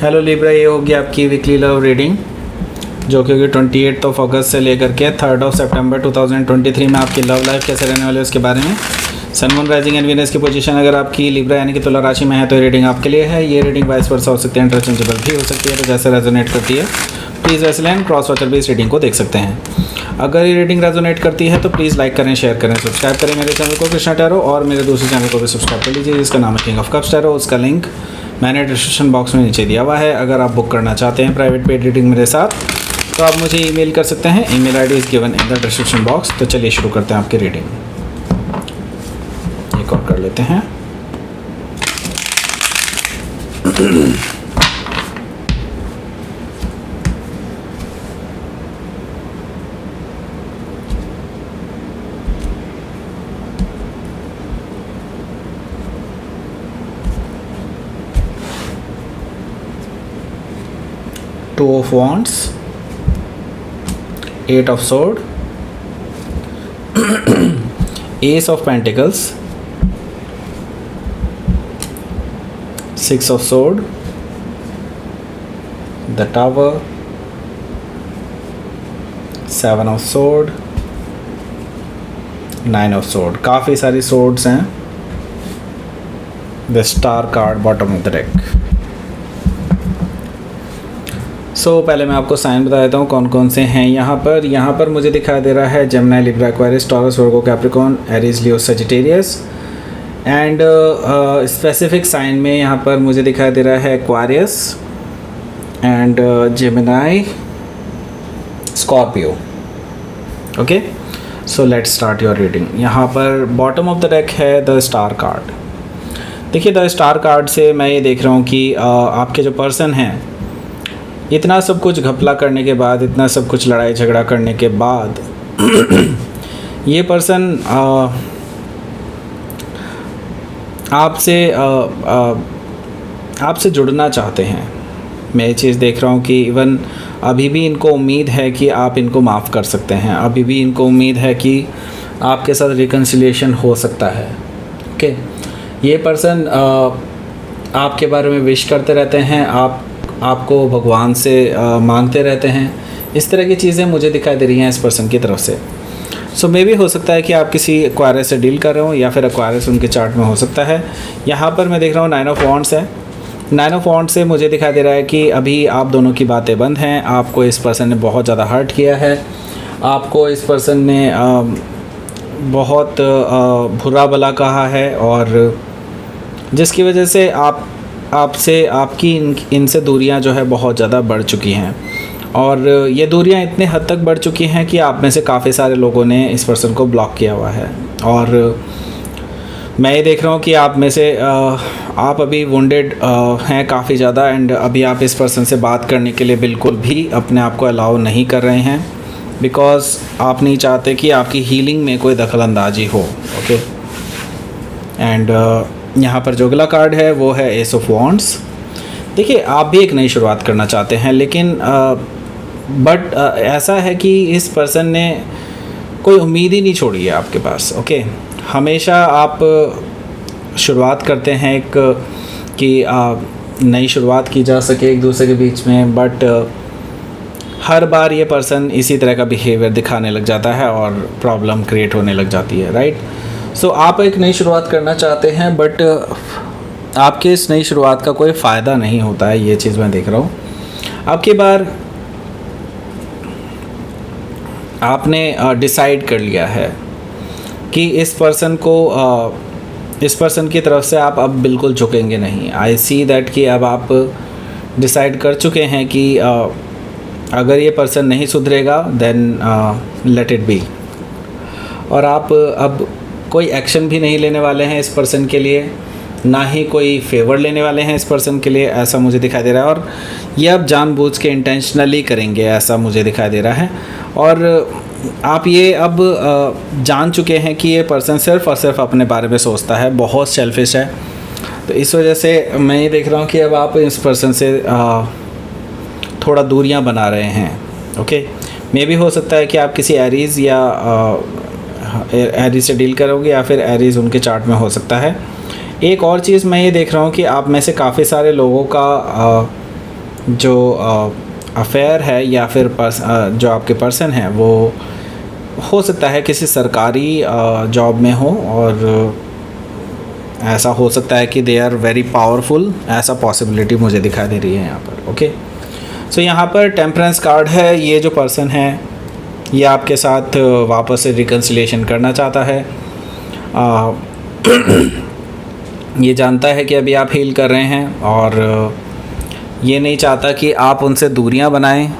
Hello Libra, ये होगी आपकी वीकली लव रीडिंग जो कि होगी 28 अगस्त से लेकर के 3 सितंबर 2023 में आपकी लव लाइफ कैसे रहने वाली है उसके बारे में। Sun moon rising and Venus की पोजीशन अगर आपकी लिब्रा यानी कि तुला राशि में है तो ये रीडिंग आपके लिए है। ये रीडिंग वाइस वर्सा हो सकती है, इंटरचेंजेबल भी हो सकती है, तो जैसे रेजोनेट करती है प्लीज़ वैसे लाइन क्रॉस वाचर भी इस रीडिंग को देख सकते हैं। अगर ये रीडिंग रेजोनेट करती है तो प्लीज़ लाइक करें, शेयर करें, सब्सक्राइब करें मेरे चैनल को कृष्णा टैरो, और मेरे दूसरे चैनल को भी सब्सक्राइब कर लीजिए जिसका नाम है किंग ऑफ कप्स टैरो। उसका लिंक मैंने डिस्क्रिप्शन बॉक्स में नीचे दिया हुआ है। अगर आप बुक करना चाहते हैं प्राइवेट पेड रीडिंग मेरे साथ तो आप मुझे ईमेल कर सकते हैं। Email ID is given in the description box. तो चलिए शुरू करते हैं आपकी रीडिंग। एक और कर लेते हैं। Two of Wands, Eight of Swords, Ace of Pentacles, Six of Swords, the Tower, Seven of Swords, Nine of Swords। काफ़ी सारी swords हैं। The Star card bottom of the deck। पहले मैं आपको साइन बता देता हूँ कौन कौन से हैं यहाँ पर मुझे दिखाई दे रहा है Gemini, Libra, Aquarius, Taurus, Virgo, Capricorn, Aries, Leo, Sagittarius. And specific sign में यहाँ पर मुझे दिखाई दे रहा है Aquarius and Gemini, Scorpio. Okay, so let's start your reading. यहाँ पर बॉटम ऑफ द डेक है द स्टार कार्ड। देखिए, द स्टार कार्ड से मैं ये देख रहा हूँ कि आपके जो पर्सन हैं, इतना सब कुछ घपला करने के बाद, इतना सब कुछ लड़ाई झगड़ा करने के बाद ये पर्सन आपसे जुड़ना चाहते हैं। मैं ये चीज़ देख रहा हूँ कि इवन अभी भी इनको उम्मीद है कि आप इनको माफ़ कर सकते हैं। अभी भी इनको उम्मीद है कि आपके साथ रिकन्सिलिएशन हो सकता है। ओके, ये पर्सन आपके बारे में विश करते रहते हैं, आपको भगवान से मांगते रहते हैं। इस तरह की चीज़ें मुझे दिखाई दे रही हैं इस पर्सन की तरफ से। सो मे भी हो सकता है कि आप किसी एक्वायरस से डील कर रहे हो या फिर एक्वायरस उनके चार्ट में हो सकता है। यहाँ पर मैं देख रहा हूँ 9 ऑफ वॉन्ड्स है। 9 ऑफ वॉन्ड्स से मुझे दिखाई दे रहा है कि अभी आप दोनों की बातें बंद हैं। आपको इस पर्सन ने बहुत ज़्यादा हर्ट किया है। आपको इस पर्सन ने बहुत बुरा भला कहा है, और जिसकी वजह से आपकी इनसे दूरियां जो है बहुत ज़्यादा बढ़ चुकी हैं। और ये दूरियां इतने हद तक बढ़ चुकी हैं कि आप में से काफ़ी सारे लोगों ने इस पर्सन को ब्लॉक किया हुआ है। और मैं ये देख रहा हूँ कि आप में से आप अभी वुंडेड हैं काफ़ी ज़्यादा, एंड अभी आप इस पर्सन से बात करने के लिए बिल्कुल भी अपने आप को अलाउ नहीं कर रहे हैं, बिकॉज़ आप नहीं चाहते कि आपकी हीलिंग में कोई दखल अंदाजी हो। ओके, एंड यहाँ पर जो अगला कार्ड है वो है एस ऑफ वॉन्ड्स। देखिए, आप भी एक नई शुरुआत करना चाहते हैं, लेकिन बट ऐसा है कि इस पर्सन ने कोई उम्मीद ही नहीं छोड़ी है आपके पास। ओके, हमेशा आप शुरुआत करते हैं एक कि नई शुरुआत की जा सके एक दूसरे के बीच में, बट हर बार ये पर्सन इसी तरह का बिहेवियर दिखाने लग जाता है और प्रॉब्लम क्रिएट होने लग जाती है। राइट, सो आप एक नई शुरुआत करना चाहते हैं, बट आपके इस नई शुरुआत का कोई फ़ायदा नहीं होता है। ये चीज़ मैं देख रहा हूँ। अब की बार आपने डिसाइड कर लिया है कि इस पर्सन की तरफ से आप अब बिल्कुल झुकेंगे नहीं। आई सी दैट कि अब आप डिसाइड कर चुके हैं कि अगर ये पर्सन नहीं सुधरेगा देन लेट इट बी, और आप अब कोई एक्शन भी नहीं लेने वाले हैं इस पर्सन के लिए, ना ही कोई फेवर लेने वाले हैं इस पर्सन के लिए, ऐसा मुझे दिखाई दे रहा है। और ये अब जानबूझ के इंटेंशनली करेंगे, ऐसा मुझे दिखाई दे रहा है। और आप ये अब जान चुके हैं कि ये पर्सन सिर्फ़ और सिर्फ अपने बारे में सोचता है, बहुत सेल्फिश है। तो इस वजह से मैं ये देख रहा हूँ कि अब आप इस पर्सन से थोड़ा दूरियाँ बना रहे हैं। ओके, मे भी हो सकता है कि आप किसी एरीज़ या एरीज से डील करोगे, या फिर एरीज उनके चार्ट में हो सकता है। एक और चीज़ मैं ये देख रहा हूँ कि आप में से काफ़ी सारे लोगों का जो अफेयर है या फिर जो आपके पर्सन है वो हो सकता है किसी सरकारी जॉब में हो, और ऐसा हो सकता है कि दे आर वेरी पावरफुल, ऐसा पॉसिबिलिटी मुझे दिखाई दे रही है यहाँ पर। ओके, सो यहाँ पर टेम्परेंस कार्ड है। ये जो पर्सन है ये आपके साथ वापस से रिकन्सिलिएशन करना चाहता है। ये जानता है कि अभी आप हील कर रहे हैं और ये नहीं चाहता कि आप उनसे दूरियां बनाएं।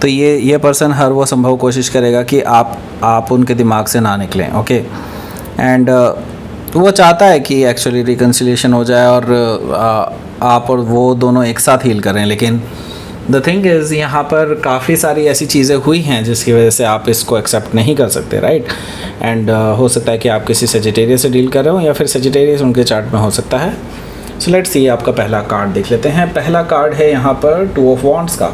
तो ये पर्सन हर वो संभव कोशिश करेगा कि आप उनके दिमाग से ना निकलें। ओके, एंड वो चाहता है कि एक्चुअली रिकन्सिलिएशन हो जाए और आप और वो दोनों एक साथ हील करें, लेकिन द थिंग इज़ यहाँ पर काफ़ी सारी ऐसी चीज़ें हुई हैं जिसकी वजह से आप इसको एक्सेप्ट नहीं कर सकते, राइट। एंड हो सकता है कि आप किसी सेजिटेरियस से डील कर रहे हो या फिर सेजिटेरियस उनके चार्ट में हो सकता है। सो लेट्स सी, आपका पहला कार्ड देख लेते हैं। पहला कार्ड है यहाँ पर 2 ऑफ वॉन्ड्स का।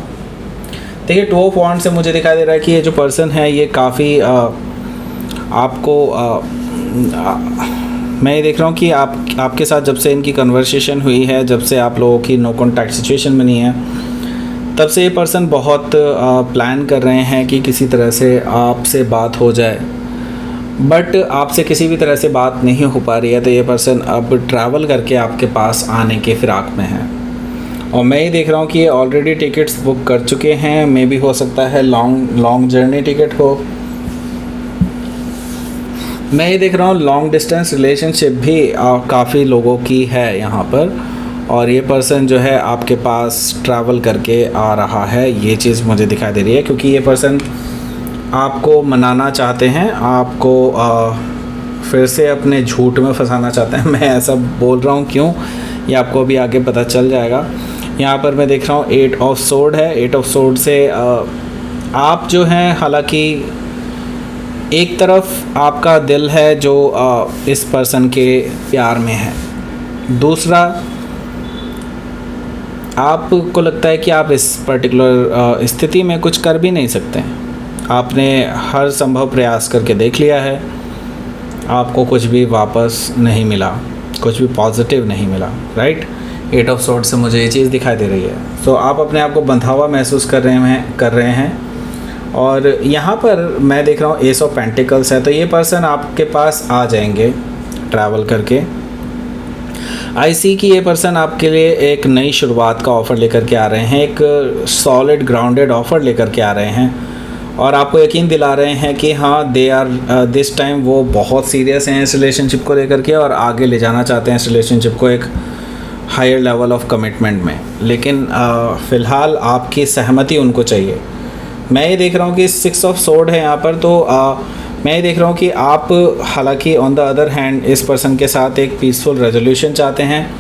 देखिए 2 ऑफ वॉन्ड्स से मुझे दिखाई दे रहा है कि ये जो पर्सन है ये काफ़ी आपको मैं ये देख रहा हूँ कि आपके साथ जब से इनकी कन्वर्सेशन हुई है, जब से आप लोगों की नो कॉन्टैक्ट सिचुएशन बनी है, तब से ये पर्सन बहुत प्लान कर रहे हैं कि किसी तरह से आपसे बात हो जाए, बट आपसे किसी भी तरह से बात नहीं हो पा रही है। तो ये पर्सन अब ट्रैवल करके आपके पास आने के फिराक में है, और मैं ये देख रहा हूँ कि ये ऑलरेडी टिकट्स बुक कर चुके हैं। मे भी हो सकता है लॉन्ग जर्नी टिकट हो। मैं ये देख रहा हूँ लॉन्ग डिस्टेंस रिलेशनशिप भी काफ़ी लोगों की है यहाँ पर, और ये पर्सन जो है आपके पास ट्रैवल करके आ रहा है, ये चीज़ मुझे दिखाई दे रही है, क्योंकि ये पर्सन आपको मनाना चाहते हैं, आपको फिर से अपने झूठ में फंसाना चाहते हैं। मैं ऐसा बोल रहा हूँ क्यों, ये आपको अभी आगे पता चल जाएगा। यहाँ पर मैं देख रहा हूँ 8 ऑफ सोर्ड है। 8 ऑफ सोर्ड से आप जो हैं, हालांकि एक तरफ आपका दिल है जो इस पर्सन के प्यार में है, दूसरा आपको लगता है कि आप इस पर्टिकुलर स्थिति में कुछ कर भी नहीं सकते। आपने हर संभव प्रयास करके देख लिया है, आपको कुछ भी वापस नहीं मिला, कुछ भी पॉजिटिव नहीं मिला, राइट। 8 ऑफ सोर्ड से मुझे ये चीज़ दिखाई दे रही है। सो आप अपने आप को बंधा हुआ महसूस कर रहे हैं। और यहाँ पर मैं देख रहा हूँ एस ऑफ पेंटिकल्स है। तो ये पर्सन आपके पास आ जाएंगे ट्रैवल करके। आई सी कि ये पर्सन आपके लिए एक नई शुरुआत का ऑफ़र लेकर के आ रहे हैं, एक सॉलिड ग्राउंडेड ऑफ़र लेकर के आ रहे हैं, और आपको यकीन दिला रहे हैं कि हाँ दे आर दिस टाइम वो बहुत सीरियस हैं इस रिलेशनशिप को लेकर के, और आगे ले जाना चाहते हैं इस रिलेशनशिप को एक हायर लेवल ऑफ कमिटमेंट में। लेकिन फ़िलहाल आपकी सहमति उनको चाहिए। मैं ये देख रहा हूँ कि 6 ऑफ सोर्ड है यहाँ पर। तो मैं ये देख रहा हूँ कि आप हालांकि ऑन द अदर हैंड इस पर्सन के साथ एक पीसफुल रेजोल्यूशन चाहते हैं,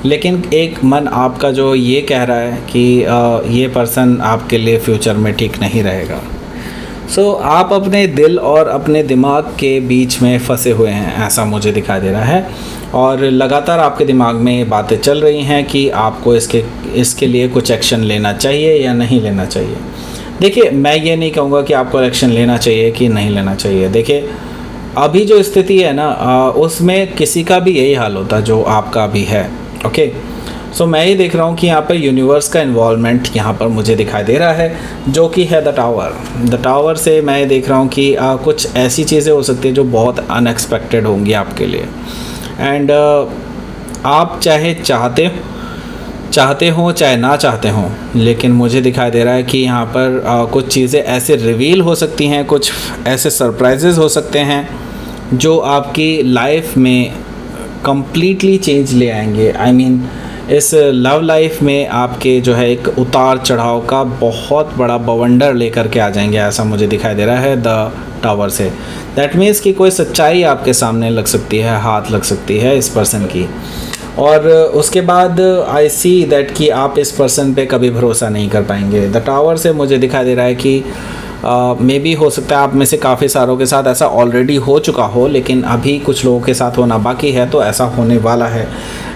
लेकिन एक मन आपका जो ये कह रहा है कि ये पर्सन आपके लिए फ्यूचर में ठीक नहीं रहेगा। सो आप अपने दिल और अपने दिमाग के बीच में फंसे हुए हैं, ऐसा मुझे दिखाई दे रहा है, और लगातार आपके दिमाग में ये बातें चल रही हैं कि आपको इसके लिए कुछ एक्शन लेना चाहिए या नहीं लेना चाहिए। देखिए मैं ये नहीं कहूँगा कि आपको एक्शन लेना चाहिए कि नहीं लेना चाहिए। देखिए अभी जो स्थिति है ना उसमें किसी का भी यही हाल होता जो आपका भी है। ओके, सो मैं ये देख रहा हूँ कि यहाँ पर यूनिवर्स का इन्वॉल्वमेंट यहाँ पर मुझे दिखाई दे रहा है, जो कि है द टावर। द टावर से मैं ये देख रहा हूँ कि कुछ ऐसी चीज़ें हो सकती है जो बहुत अनएक्सपेक्टेड होंगी आपके लिए, एंड आप चाहते हो चाहे ना चाहते हो, लेकिन मुझे दिखाई दे रहा है कि यहाँ पर कुछ चीज़ें ऐसे रिवील हो सकती हैं, कुछ ऐसे सरप्राइजेज़ हो सकते हैं जो आपकी लाइफ में कम्प्लीटली चेंज ले आएंगे। आई मीन इस लव लाइफ में आपके जो है एक उतार चढ़ाव का बहुत बड़ा बवंडर लेकर के आ जाएंगे, ऐसा मुझे दिखाई दे रहा है द टावर से। दैट मीन्स कि कोई सच्चाई आपके सामने लग सकती है, हाथ लग सकती है इस पर्सन की, और उसके बाद आई सी दैट कि आप इस पर्सन पे कभी भरोसा नहीं कर पाएंगे। द टावर से मुझे दिखाई दे रहा है कि मे बी हो सकता है आप में से काफ़ी सारों के साथ ऐसा ऑलरेडी हो चुका हो, लेकिन अभी कुछ लोगों के साथ होना बाकी है, तो ऐसा होने वाला है।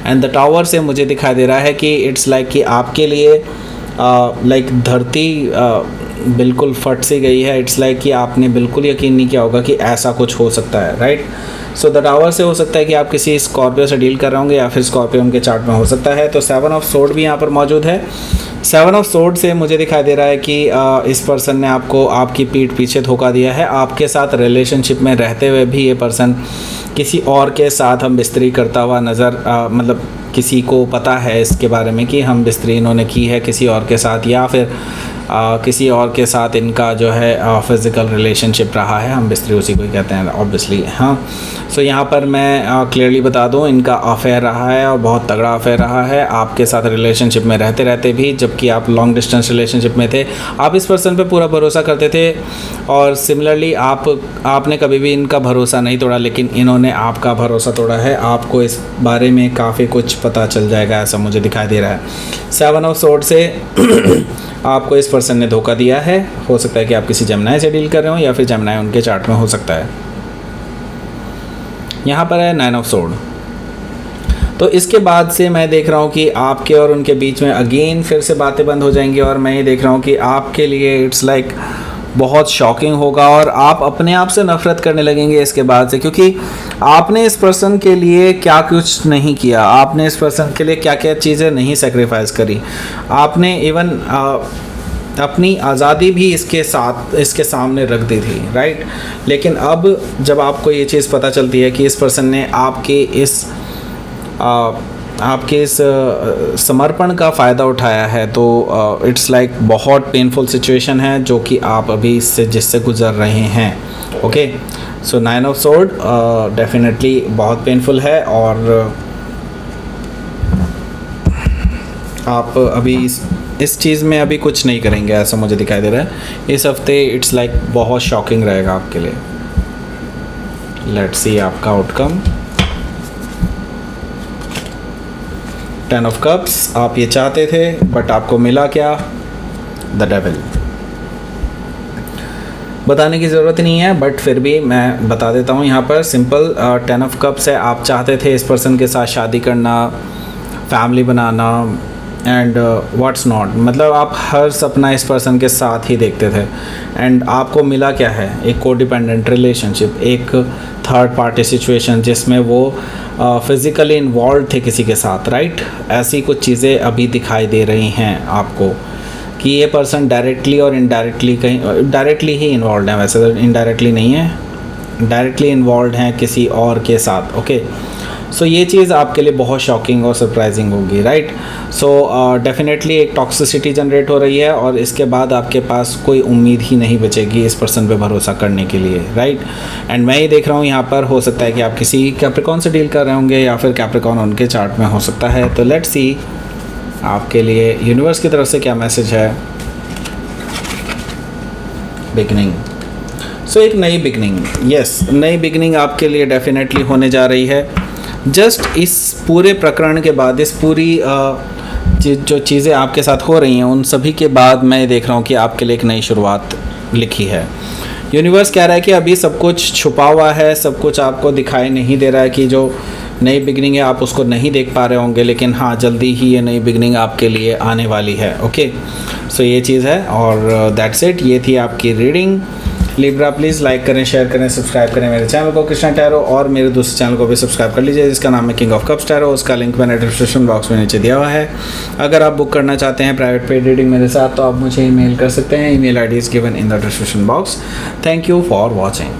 एंड द टावर से मुझे दिखाई दे रहा है कि इट्स लाइक कि आपके लिए लाइक धरती बिल्कुल फट सी गई है। इट्स लाइक कि आपने बिल्कुल यकीन नहीं किया होगा कि ऐसा कुछ हो सकता है, राइट। सो द टावर से हो सकता है कि आप किसी स्कॉर्पियो से डील कर रहे होंगे, या फिर स्कॉर्पियो उनके चार्ट में हो सकता है। तो 7 ऑफ सोर्ड भी यहाँ पर मौजूद है। सेवन ऑफ सोर्ड से मुझे दिखाई दे रहा है कि इस पर्सन ने आपको आपकी पीठ पीछे धोखा दिया है। आपके साथ रिलेशनशिप में रहते हुए भी ये पर्सन किसी और के साथ हम बिस्तरी करता हुआ नज़र मतलब किसी को पता है इसके बारे में कि हम बिस्तरी इन्होंने की है किसी और के साथ, या फिर किसी और के साथ इनका जो है फ़िज़िकल रिलेशनशिप रहा है। हम बिस्तरी उसी को ही कहते हैं ऑब्वियसली। हाँ, सो यहाँ पर मैं क्लियरली बता दूँ, इनका अफेयर रहा है और बहुत तगड़ा अफेयर रहा है आपके साथ रिलेशनशिप में रहते रहते भी। जबकि आप लॉन्ग डिस्टेंस रिलेशनशिप में थे, आप इस पर्सन पे पूरा भरोसा करते थे और सिमिलरली आपने कभी भी इनका भरोसा नहीं तोड़ा, लेकिन इन्होंने आपका भरोसा तोड़ा है। आपको इस बारे में काफ़ी कुछ पता चल जाएगा, ऐसा मुझे दिखाई दे रहा है। सेवन ऑफ सोर्ड से आपको इस पर्सन ने धोखा दिया है। हो सकता है कि आप किसी जेमिनाई से डील कर रहे हो या फिर जेमिनाई उनके चार्ट में हो सकता है। यहाँ पर है नाइन ऑफ सोर्ड। तो इसके बाद से मैं देख रहा हूँ कि आपके और उनके बीच में अगेन फिर से बातें बंद हो जाएंगी और मैं ये देख रहा हूँ कि आपके लिए इट्स लाइक बहुत शॉकिंग होगा और आप अपने आप से नफरत करने लगेंगे इसके बाद से, क्योंकि आपने इस पर्सन के लिए क्या कुछ नहीं किया, आपने इस पर्सन के लिए क्या क्या चीज़ें नहीं सेक्रीफाइस करी। आपने इवन अपनी आज़ादी भी इसके सामने रख दी थी, राइट। लेकिन अब जब आपको ये चीज़ पता चलती है कि इस पर्सन ने आपके इस समर्पण का फ़ायदा उठाया है, तो इट्स लाइक बहुत पेनफुल सिचुएशन है जो कि आप अभी जिससे गुज़र रहे हैं। Okay, so nine of sword definitely बहुत पेनफुल है और आप अभी इस चीज़ में अभी कुछ नहीं करेंगे, ऐसा मुझे दिखाई दे रहा है। इस हफ्ते इट्स लाइक बहुत शॉकिंग रहेगा आपके लिए। लेट्स सी आपका आउटकम। 10 ऑफ कप्स, आप ये चाहते थे बट आपको मिला क्या? The devil. बताने की ज़रूरत नहीं है बट फिर भी मैं बता देता हूँ यहाँ पर। सिंपल 10 ऑफ कप्स है, आप चाहते थे इस पर्सन के साथ शादी करना, family banana and what's not, मतलब आप हर सपना इस पर्सन के साथ ही देखते थे। एंड आपको मिला क्या है? एक कोडिपेंडेंट रिलेशनशिप, एक थर्ड पार्टी सिचुएशन जिसमें वो फिज़िकली इन्वॉल्व थे किसी के साथ, राइट। ऐसी कुछ चीज़ें अभी दिखाई दे रही हैं आपको कि ये पर्सन डायरेक्टली और इनडायरेक्टली, कहीं डायरेक्टली ही इन्वॉल्व है, वैसे तो इनडायरेक्टली नहीं है, डायरेक्टली इन्वॉल्व हैं किसी और के साथ। ओके, सो ये चीज़ आपके लिए बहुत शॉकिंग और सरप्राइजिंग होगी, राइट। सो डेफिनेटली एक टॉक्सिसिटी जनरेट हो रही है और इसके बाद आपके पास कोई उम्मीद ही नहीं बचेगी इस पर्सन पे भरोसा करने के लिए, राइट। एंड मैं ये देख रहा हूँ यहाँ पर हो सकता है कि आप किसी कैप्रिकॉन से डील कर रहे होंगे या फिर कैप्रिकॉन उनके चार्ट में हो सकता है। तो लेट्स सी आपके लिए यूनिवर्स की तरफ से क्या मैसेज है। बिगनिंग, सो एक नई बिगनिंग, यस, नई बिगनिंग आपके लिए डेफिनेटली होने जा रही है। जस्ट इस पूरे प्रकरण के बाद, इस पूरी जो चीज़ें आपके साथ हो रही हैं उन सभी के बाद मैं देख रहा हूँ कि आपके लिए एक नई शुरुआत लिखी है। यूनिवर्स कह रहा है कि अभी सब कुछ छुपा हुआ है, सब कुछ आपको दिखाई नहीं दे रहा है कि जो नई बिगनिंग है आप उसको नहीं देख पा रहे होंगे, लेकिन हाँ जल्दी ही ये नई बिगनिंग आपके लिए आने वाली है। ओके, सो ये चीज़ है और दैट्स इट। ये थी आपकी रीडिंग। लिब्रा प्लीज़ लाइक करें, शेयर करें, सब्सक्राइब करें मेरे चैनल को कृष्णा टैरो, और मेरे दूसरे चैनल को भी सब्सक्राइब कर लीजिए जिसका नाम है किंग ऑफ कप्स टैरो। उसका लिंक मैंने डिस्क्रिप्शन बॉक्स में नीचे दिया हुआ है। अगर आप बुक करना चाहते हैं प्राइवेट पेड रीडिंग मेरे साथ तो आप मुझे ईमेल कर सकते हैं। Email ID is given in the description box. Thank you for watching.